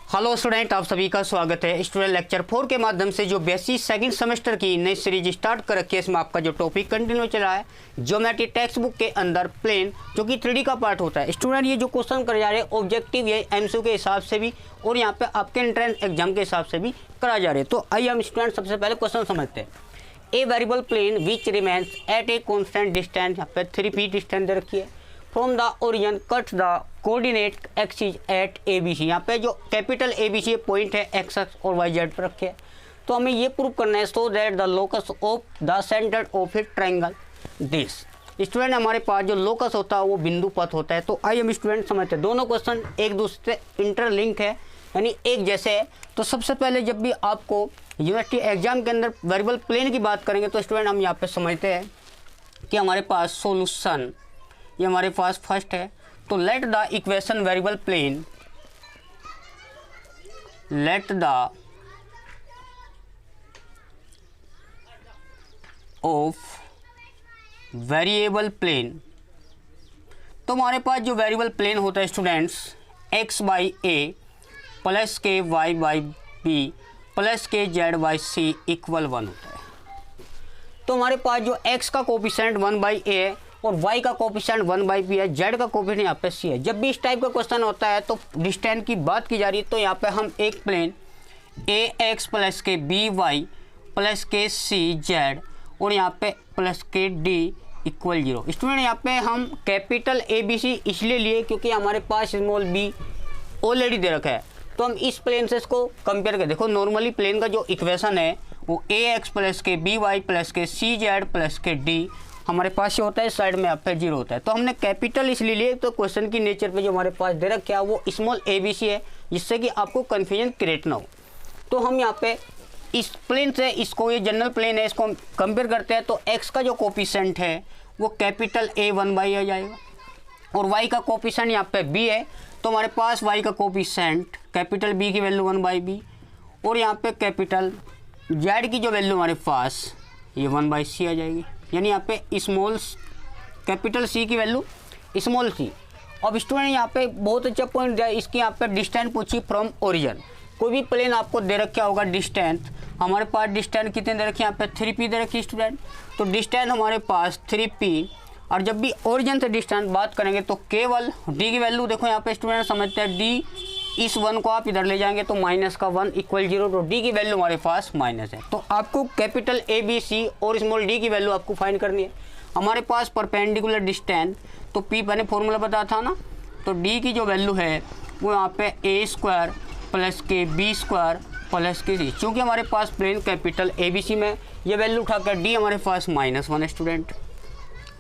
Hello student, आप सभी का स्वागत है स्टूडेंट लेक्चर 4 के माध्यम से जो बेसिक सेकंड सेमेस्टर की नई सीरीज स्टार्ट कर रखी है। इसमें आपका जो टॉपिक कंटिन्यू चला है ज्योमेट्री टेक्स्ट बुक के अंदर प्लेन जो कि 3D का पार्ट होता है। स्टूडेंट ये जो क्वेश्चन कर जा रहे हैं ऑब्जेक्टिव ये एमसीक्यू के हिसाब से भी और यहाँ पे आपके एंट्रेंस एग्जाम के हिसाब से भी करा जा रहे हैं। तो आइए हम स्टूडेंट सबसे पहले क्वेश्चन समझते हैं। A variable plane which remains at a constant distance, यहाँ पे 3 फीट डिस्टेंस दे रखी है। From the origin cut the coordinate axis at A B C, यहाँ पे जो capital A B C point है एक्स एक्स और वाई जेड पर रखे हैं। तो हमें ये प्रूव करना है so that the locus of the centre of a triangle this. Student हमारे पास जो लोकस होता है वो बिंदु पथ होता है। तो आइए हम स्टूडेंट समझते हैं, दोनों क्वेश्चन एक दूसरे से इंटरलिंक है यानी एक जैसे है। तो सबसे पहले जब भी आपको यूनिवर्सिटी एग्जाम के अंदर वेरिएबल प्लेन की बात करेंगे तो स्टूडेंट हम यहाँ पे समझते हैं कि हमारे पास सोल्यूशन ये हमारे पास फर्स्ट है। तो let the equation variable plane, let the of variable plane. तो हमारे पास जो वेरिएबल प्लेन होता है students x by a plus के y बाई बी प्लस के z बाई सी इक्वल 1 होता है। तो हमारे पास जो x का कोफिशिएंट 1 बाई ए है और y का कोफिशिएंट 1 बाई बी है, z का कोफिशिएंट यहाँ पे c है। जब भी इस टाइप का क्वेश्चन होता है तो डिस्टेंस की बात की जा रही है तो यहाँ पे हम एक प्लेन ए एक्स प्लस के बी वाई प्लस के सी जेड और यहाँ पे प्लस के डी इक्वल 0। स्टूडेंट यहाँ पे हम कैपिटल ए बी सी इसलिए लिए क्योंकि हमारे पास स्मॉल बी ऑलरेडी दे रखा है। तो हम इस प्लेन से इसको कंपेयर कर देखो, नॉर्मली प्लेन का जो इक्वेशन है वो ए एक्स प्लस के बी वाई प्लस के सी जेड प्लस के डी हमारे पास ये होता है, साइड में आप पे 0 होता है। तो हमने कैपिटल इसलिए लिए तो क्वेश्चन की नेचर पे जो हमारे पास दे रखा है वो स्मॉल ए बी सी है, जिससे कि आपको कन्फ्यूजन क्रिएट ना हो। तो हम यहाँ पे इस प्लेन से इसको, ये जनरल प्लेन है, इसको हम कंपेयर करते हैं तो एक्स का जो कोफिशिएंट है वो कैपिटल ए 1 बाई आ जाएगा और वाई का कोफिशिएंट यहाँ पे बी है। तो हमारे पास वाई का कोफिशिएंट कैपिटल बी की वैल्यू 1 बाई बी और यहाँ पे कैपिटल जेड की जो वैल्यू हमारे पास ये 1 बाई सी आ जाएगी, यानी यहाँ पे स्मॉल कैपिटल सी की वैल्यू स्मॉल सी। अब स्टूडेंट यहाँ पे बहुत अच्छा पॉइंट दिया, इसकी यहाँ पे डिस्टेंस पूछी फ्रॉम ओरिजिन। कोई भी प्लेन आपको दे रखा होगा डिस्टेंस, हमारे पास डिस्टेंस कितने दे रखी है, यहाँ पे 3p दे रखी स्टूडेंट। तो डिस्टेंस हमारे पास 3p और जब भी ओरिजिन से डिस्टेंस बात करेंगे तो केवल d की वैल्यू देखो यहाँ पे स्टूडेंट समझते हैं d, इस 1 को आप इधर ले जाएंगे तो -1 इक्वल 0। तो d की वैल्यू हमारे पास माइनस है। तो आपको कैपिटल ए बी सी और स्मॉल d की वैल्यू आपको फाइंड करनी है। हमारे पास परपेंडिकुलर डिस्टेंस तो p मैंने फॉर्मूला बताया था ना, तो d की जो वैल्यू है वो यहाँ पे ए स्क्वायर प्लस के B square plus K C. चूँकि हमारे पास plane capital A B C में ये वैल्यू उठाकर d हमारे पास -1 है स्टूडेंट।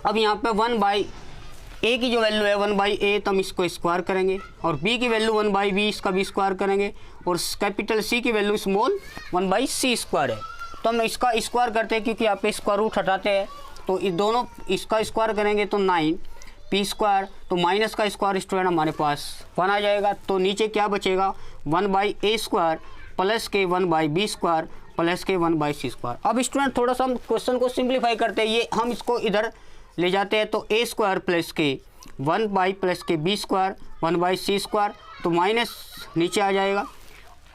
अब यहाँ पे 1 बाई ए की जो वैल्यू है 1 बाई ए, तो हम इसको स्क्वायर करेंगे और बी की वैल्यू 1 बाई बी, इसका भी स्क्वायर करेंगे और कैपिटल सी की value small 1 by c square है। तो हम इसका स्क्वायर करते हैं क्योंकि यहाँ पे स्क्वायर रूट हटाते हैं, तो ये दोनों इसका स्क्वायर करेंगे तो 9 पी स्क्वायर, तो माइनस का स्क्वायर स्टूडेंट हमारे पास 1 आ जाएगा। तो नीचे क्या बचेगा 1 बाई ए स्क्वायर प्लस के 1 बाई बी स्क्वायर प्लस के 1 बाई सी स्क्वायर। अब स्टूडेंट थोड़ा सा हम क्वेश्चन को सिंप्लीफाई करते हैं, ये हम इसको इधर ले जाते हैं तो ए स्क्वायर प्लस के 1 बाई प्लस के B square 1 by c square, तो माइनस नीचे आ जाएगा।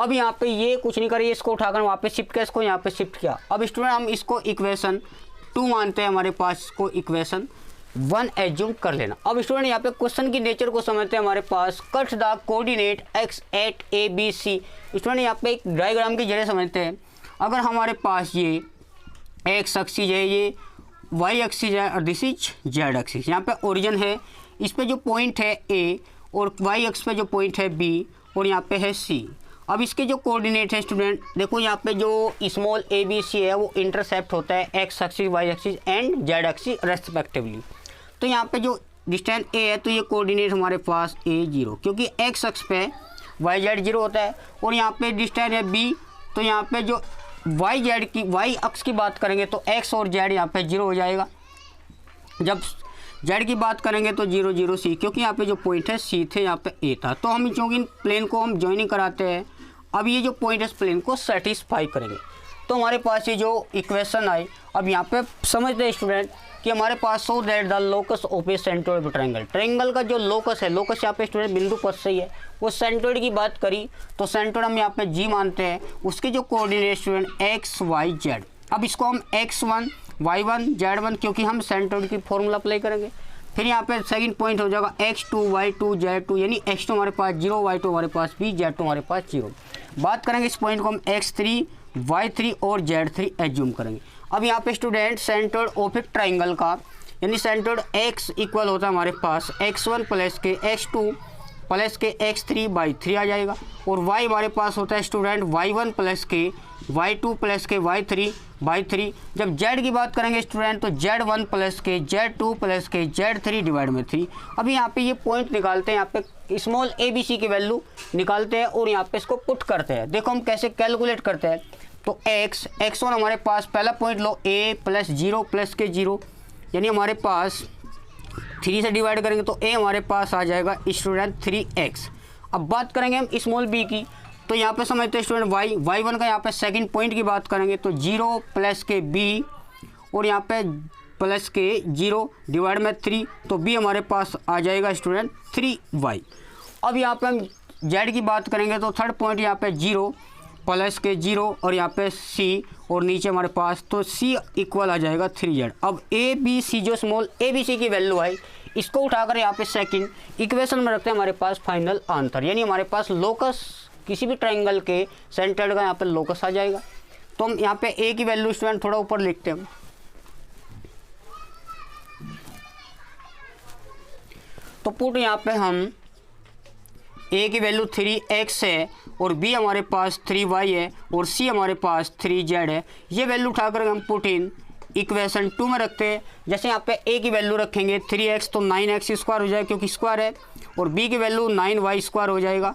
अब यहाँ पे ये कुछ नहीं करिए, इसको उठाकर वहाँ पे शिफ्ट किया, इसको यहाँ पे शिफ्ट किया। अब स्टूडेंट हम इसको इक्वेशन 2 मानते हैं, हमारे पास इसको इक्वेशन 1 एज्यूम कर लेना। अब स्टूडेंट यहाँ पे क्वेश्चन की नेचर को समझते हैं। हमारे पास cut the coordinate X at A B C. Student यहाँ पे एक डायग्राम की जगह समझते हैं। अगर हमारे पास ये एक्स एक्सिस है, ये वाई एक्सिस है और दिस इज जेड एक्सिस। यहाँ पे ओरिजिन है, इस पे जो पॉइंट है ए और वाई एक्स पे जो पॉइंट है बी और यहाँ पे है सी। अब इसके जो कोऑर्डिनेट है स्टूडेंट देखो, यहाँ पे जो स्मॉल ए बी सी है वो इंटरसेप्ट होता है x axis y axis and z axis respectively. तो यहाँ पे जो डिस्टेंस ए है तो ये कोऑर्डिनेट हमारे पास ए 0, क्योंकि एक्स अक्ष पे वाई जेड 0 होता है और यहाँ पे डिस्टेंस है बी, तो यहाँ पे जो वाई अक्ष की बात करेंगे तो एक्स और जेड यहाँ पे 0 हो जाएगा। जब जेड की बात करेंगे तो 0 0 सी, क्योंकि यहाँ पे जो पॉइंट है सी थे, यहाँ पे ए था। तो हम चूँकि प्लेन को हम ज्वाइनिंग कराते हैं, अब ये जो पॉइंट है इस प्लेन को सेटिस्फाई करेंगे। तो हमारे पास ये जो इक्वेशन आई, अब यहाँ पे समझते हैं स्टूडेंट कि हमारे पास so that the locus of a centroid triangle, triangle का जो लोकस है, लोकस यहाँ पे स्टूडेंट बिंदु पद से ही है, वो सेंट्रोइड की बात करी तो सेंट्रोइड हम यहाँ पे जी मानते हैं, उसके जो coordinate student x y z. अब इसको हम x1 y1 z1 क्योंकि हम सेंट्रोइड की फॉर्मूला अप्लाई करेंगे। फिर यहाँ पे सेकंड पॉइंट हो जाएगा x2 y2 z2, यानी x2 हमारे पास 0, y2 हमारे पास b, z2 हमारे पास 0। बात करेंगे इस पॉइंट को हम x3 y3 और z3 एज्यूम करेंगे। अब यहाँ पे student centroid of a triangle का, यानी सेंट्रोइड x इक्वल होता है हमारे पास x1 प्लस के x2 प्लस के x3 बाई 3 आ जाएगा, और y हमारे पास होता है स्टूडेंट y1 प्लस के y2 प्लस के y3 बाई 3। जब z की बात करेंगे स्टूडेंट तो z1 प्लस के z2 प्लस के z3 डिवाइड में 3। अभी यहाँ पे ये पॉइंट निकालते हैं, यहाँ पे स्मॉल abc की वैल्यू निकालते हैं और यहाँ पे इसको पुट करते हैं। देखो हम कैसे कैलकुलेट करते हैं। तो x1 हमारे पास पहला point low a plus 0 plus के 0, यानी हमारे पास 3 से डिवाइड करेंगे तो a हमारे पास आ जाएगा स्टूडेंट 3x। अब बात करेंगे हम स्मॉल b की, तो यहाँ पे समझते हैं स्टूडेंट y1 का यहाँ पे सेकंड पॉइंट की बात करेंगे तो 0 प्लस के b और यहाँ पे प्लस के 0 डिवाइड में 3, तो b हमारे पास आ जाएगा स्टूडेंट 3y। अब यहाँ पे हम z की बात करेंगे तो थर्ड पॉइंट यहाँ पे 0 प्लस के 0 और यहाँ पे c और नीचे हमारे पास तो c इक्वल आ जाएगा 3z। अब ए बी सी जो स्मॉल ए बी सी की वैल्यू है इसको उठाकर यहाँ पे सेकंड इक्वेशन में रखते हैं, हमारे पास फाइनल आंसर, यानी हमारे पास लोकस किसी भी ट्रायंगल के सेंटर्ड का यहाँ पे लोकस आ जाएगा। तो हम यहाँ पे ए की वैल्यू स्टूडेंट थोड़ा ऊपर लिखते हैं। तो पुट यहाँ पे हम ए की वैल्यू 3x है और b हमारे पास 3y है और c हमारे पास 3z है। ये वैल्यू उठाकर हम पुट इन इक्वेशन 2 में रखते हैं। जैसे यहाँ पे a की वैल्यू रखेंगे 3x तो 9x स्क्वायर हो जाएगा क्योंकि स्क्वायर है, और b की वैल्यू 9y स्क्वायर हो जाएगा,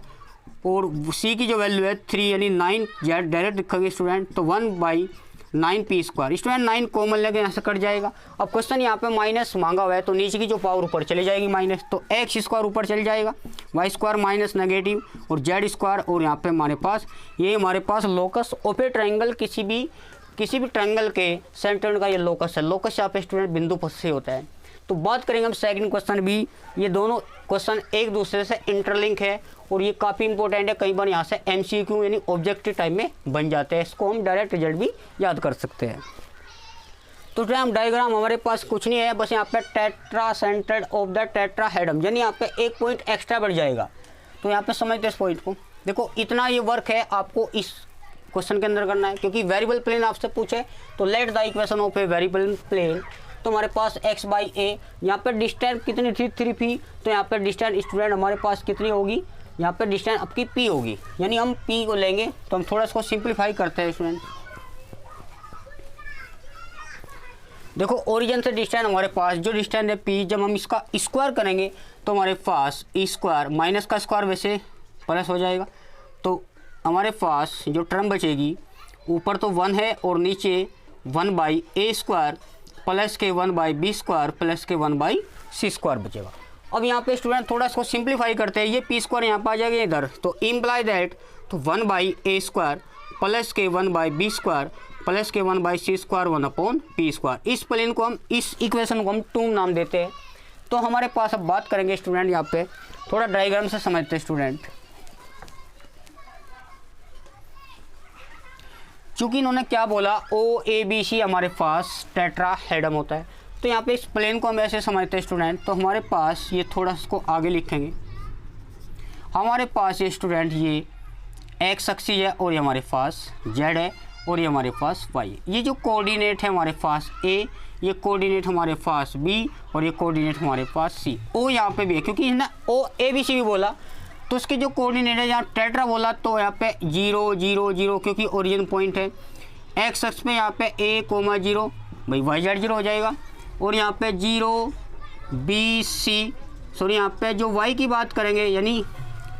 और c की जो वैल्यू है 3 यानी 9z डायरेक्ट लिखेंगे स्टूडेंट तो 1/9p स्क्वायर। स्टूडेंट 9 कॉमन लेके यहाँ से कट जाएगा। अब क्वेश्चन यहाँ पे माइनस मांगा हुआ है तो नीचे की जो पावर ऊपर चली जाएगी माइनस, तो x स्क्वायर ऊपर चल जाएगा, y स्क्वायर माइनस नेगेटिव और z स्क्वायर, और यहाँ पे हमारे पास ये हमारे पास लोकस ऑफ ए ट्रायंगल किसी भी ट्रायंगल के सेंटर का ये लोकस है। लोकस यहाँ पे स्टूडेंट बिंदु पद से होता है। तो बात करेंगे हम सेकंड क्वेश्चन भी, ये दोनों क्वेश्चन एक दूसरे से इंटरलिंक है और ये काफ़ी इंपॉर्टेंट है, कई बार यहाँ से MCQ यानी ऑब्जेक्टिव टाइप में बन जाते हैं, इसको हम डायरेक्ट रिजल्ट भी याद कर सकते हैं। तो हम डायग्राम हमारे पास कुछ नहीं है, बस यहाँ पे टेट्रा सेंटर्ड ऑफ द टेट्राहेड्रम, यानी यहाँ पे एक पॉइंट एक्स्ट्रा बढ़ जाएगा। तो यहाँ पे समझते हैं इस पॉइंट को। देखो इतना ये वर्क है आपको इस क्वेश्चन के अंदर करना है, क्योंकि वेरिएबल प्लेन आपसे पूछे तो let the equation of a variable plane, तो हमारे पास x बाई ए, यहाँ पर डिस्टेंस कितनी थी 3p, तो यहाँ पर डिस्टेंस स्टूडेंट हमारे पास कितनी होगी, यहाँ पर डिस्टेंस आपकी p होगी, यानी हम p को लेंगे। तो हम थोड़ा इसको सिंप्लीफाई करते हैं स्टूडेंट। देखो ओरिजिन से डिस्टेंस हमारे पास जो डिस्टेंस है p, जब हम इसका स्क्वायर करेंगे तो हमारे पास e स्क्वायर माइनस का स्क्वायर वैसे प्लस हो जाएगा, तो हमारे पास जो टर्म बचेगी ऊपर तो 1 है और नीचे 1/a स्क्वायर प्लस के 1/b स्क्वायर प्लस के 1/c स्क्वायर बचेगा। अब यहाँ पे स्टूडेंट थोड़ा इसको सिंप्लीफाई करते हैं, ये p स्क्वायर यहाँ पर आ जाएगा इधर, तो इम्प्लाई दैट तो 1/a स्क्वायर प्लस के 1/b स्क्वायर प्लस के 1/c स्क्वायर 1/p स्क्वायर। इस प्लेन को हम, इस इक्वेशन को हम 2 नाम देते हैं। तो हमारे पास अब बात करेंगे स्टूडेंट, यहाँ पे थोड़ा डायग्राम से समझते हैं स्टूडेंट। चूँकि इन्होंने क्या बोला OABC हमारे पास टेट्राहेड्रम होता है, तो यहाँ पे इस प्लेन को हम ऐसे समझते हैं स्टूडेंट। तो हमारे पास ये थोड़ा इसको आगे लिखेंगे, हमारे पास ये स्टूडेंट ये x एक्सिस है और ये हमारे पास z है और ये हमारे पास y है। ये जो कोऑर्डिनेट है हमारे पास a, ये कोऑर्डिनेट हमारे पास b और ये कोऑर्डिनेट हमारे पास c। o यहाँ पे भी है क्योंकि इसने OABC भी बोला, तो इसके जो कोऑर्डिनेट है यहाँ टेट्रा बोला तो यहाँ पे 0 0 0 क्योंकि ओरिजिन पॉइंट है। x एक्सिस पे यहाँ पे a,0 भाई yz 0 हो जाएगा, और यहाँ पे 0 b c, सॉरी यहाँ पे जो y की बात करेंगे यानी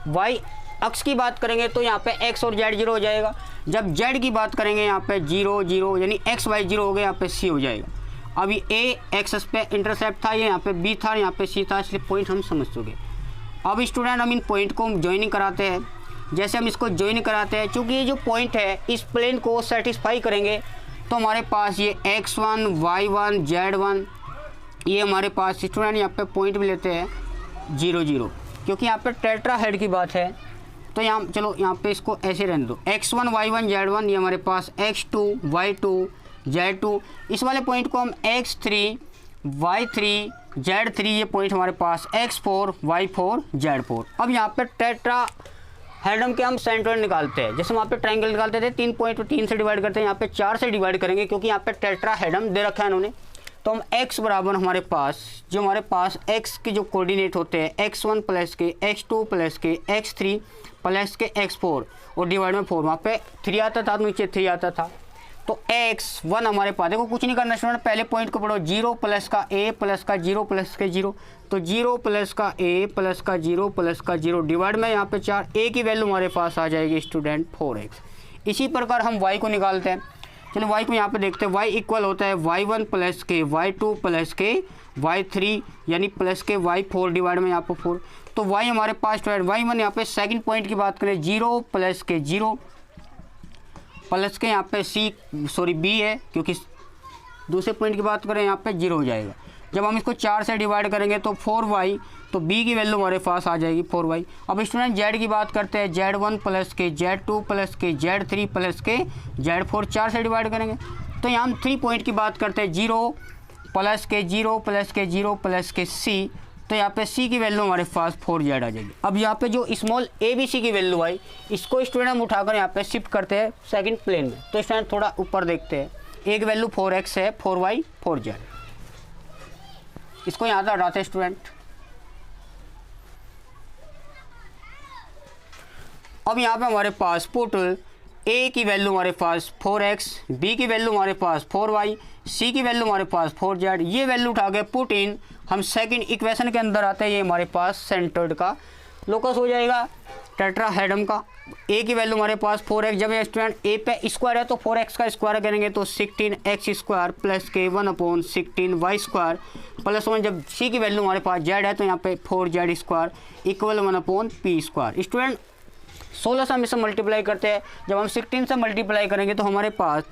y अक्ष की बात करेंगे तो यहाँ पे x और z 0 हो जाएगा। जब z की बात करेंगे यहाँ पे 0 0 यानी x y 0 हो गया, यहाँ पे c हो जाएगा। अभी a एक्सिस पे इंटरसेप्ट था, ये यहाँ पे b था, यहाँ पे c था, इसलिए पॉइंट हम समझ चुके। अब स्टूडेंट हम इन पॉइंट को ज्वाइनिंग कराते हैं। जैसे हम इसको ज्वाइन कराते हैं, चूँकि ये जो पॉइंट है इस प्लेन को सेटिस्फाई करेंगे, तो हमारे पास ये x1 y1 z1 ये हमारे पास स्टूडेंट यहाँ पे पॉइंट भी लेते हैं 0 0, क्योंकि यहाँ पे टेट्राहेड की बात है। तो यहाँ चलो यहाँ पे इसको ऐसे रहने दो, x1 y1 z1, ये हमारे पास x2 y2 z2, इस वाले पॉइंट को हम x3 y3 z3, ये पॉइंट हमारे पास x4 y4 z4। अब यहाँ पे टेट्राहेड्रम के हम सेंट्रोइड निकालते हैं, जैसे वहाँ पे ट्रायंगल निकालते थे 3 पॉइंट को 3 से डिवाइड करते हैं, यहाँ पे 4 से डिवाइड करेंगे क्योंकि यहाँ पे टेट्राहेड्रम दे रखा है इन्होंने। तो हम x बराबर हमारे पास जो हमारे पास x के जो कोऑर्डिनेट होते हैं x1 प्लस के x2 प्लस के x3 प्लस के x4 और डिवाइड में 4, वहाँ पे 3 आता था, नीचे 3 आता था। तो x1 हमारे पास, देखो कुछ नहीं करना स्टूडेंट, पहले पॉइंट को पढ़ो, 0 प्लस का a प्लस का 0 प्लस के 0, तो 0 प्लस का a प्लस का 0 प्लस का 0 डिवाइड में यहाँ पे 4, a की वैल्यू हमारे पास आ जाएगी स्टूडेंट 4x। इसी प्रकार हम y को निकालते हैं। चलो y को यहाँ पे देखते हैं, y इक्वल होता है y1 प्लस के y2 प्लस के y3 यानी प्लस के y4 डिवाइड में यहाँ पे 4। तो y हमारे पास y1 यहाँ पे सेकंड पॉइंट की बात करें 0 प्लस के 0 प्लस के यहाँ पे b है, क्योंकि दूसरे पॉइंट की बात करें यहाँ पे 0 हो जाएगा। जब हम इसको 4 से डिवाइड करेंगे तो 4y, तो b की वैल्यू हमारे पास आ जाएगी 4y। अब स्टूडेंट z की बात करते हैं, z1 प्लस के z2 प्लस के z3 प्लस के z4, 4 से डिवाइड करेंगे। तो यहाँ हम 3 पॉइंट की बात करते हैं, 0 प्लस के 0 प्लस के 0 प्लस के c, तो यहाँ पे c की वैल्यू हमारे पास 4z आ जाएगी। अब यहाँ पे जो स्मॉल abc की वैल्यू आई, इसको स्टूडेंट हम उठाकर यहाँ पे शिफ्ट करते हैं सेकंड प्लेन में। तो स्टूडेंट थोड़ा ऊपर देखते हैं, एक वैल्यू 4x है, 4y 4z, इसको यहाँ से हटाते हैं स्टूडेंट। अब यहाँ पे हमारे पास पुट a की वैल्यू हमारे पास 4x, b की वैल्यू हमारे पास 4y, c की वैल्यू हमारे पास 4z, ये वैल्यू उठा के पुट इन हम सेकंड इक्वेशन के अंदर आते हैं। ये हमारे पास सेंटर्ड का लोकस हो जाएगा टेट्राहेड्रम का। a की वैल्यू हमारे पास 4x, जब ये स्टूडेंट a पे स्क्वायर है तो 4x का स्क्वायर करेंगे तो 16x स्क्वायर प्लस के 1/16y स्क्वायर प्लस 1। जब c की वैल्यू हमारे पास z है तो यहाँ पे 4z square equal 1/p square. Student 16 से हम इसे मल्टीप्लाई करते हैं, जब हम 16 से मल्टीप्लाई करेंगे तो हमारे पास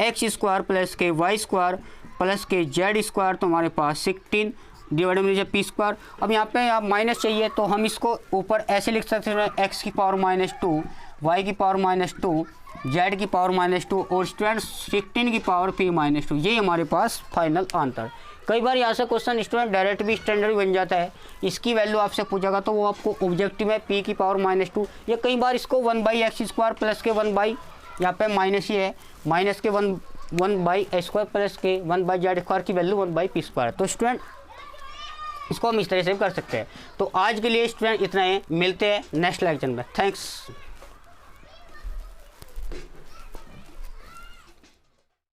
x स्क्वायर प्लस के y स्क्वायर प्लस के z स्क्वायर, तो हमारे पास 16 डिवाइड में लीजिए p स्क्वायर। अब यहाँ पे आप माइनस चाहिए तो हम इसको ऊपर ऐसे लिख सकते हैं, x की पावर -2, y की पावर -2, z की पावर -2 और स्टूडेंट 16 की पावर p -2, ये हमारे पास फाइनल आंसर। कई बार यहाँ से क्वेश्चन स्टूडेंट डायरेक्ट भी स्टैंडर्ड बन जाता है, इसकी वैल्यू आपसे पूछेगा तो वो आपको ऑब्जेक्टिव है p की पावर -2, या कई बार इसको 1/x स्क्वायर प्लस के 1/, यहाँ पे माइनस ही है, माइनस के 1/a स्क्वायर प्लस के 1/z स्क्वायर की वैल्यू 1/p स्क्वायर। तो स्टूडेंट इसको हम इस तरह से कर सकते हैं। तो आज के लिए स्टूडेंट इतना ही, मिलते हैं नेक्स्ट लेक्चर में। थैंक्स।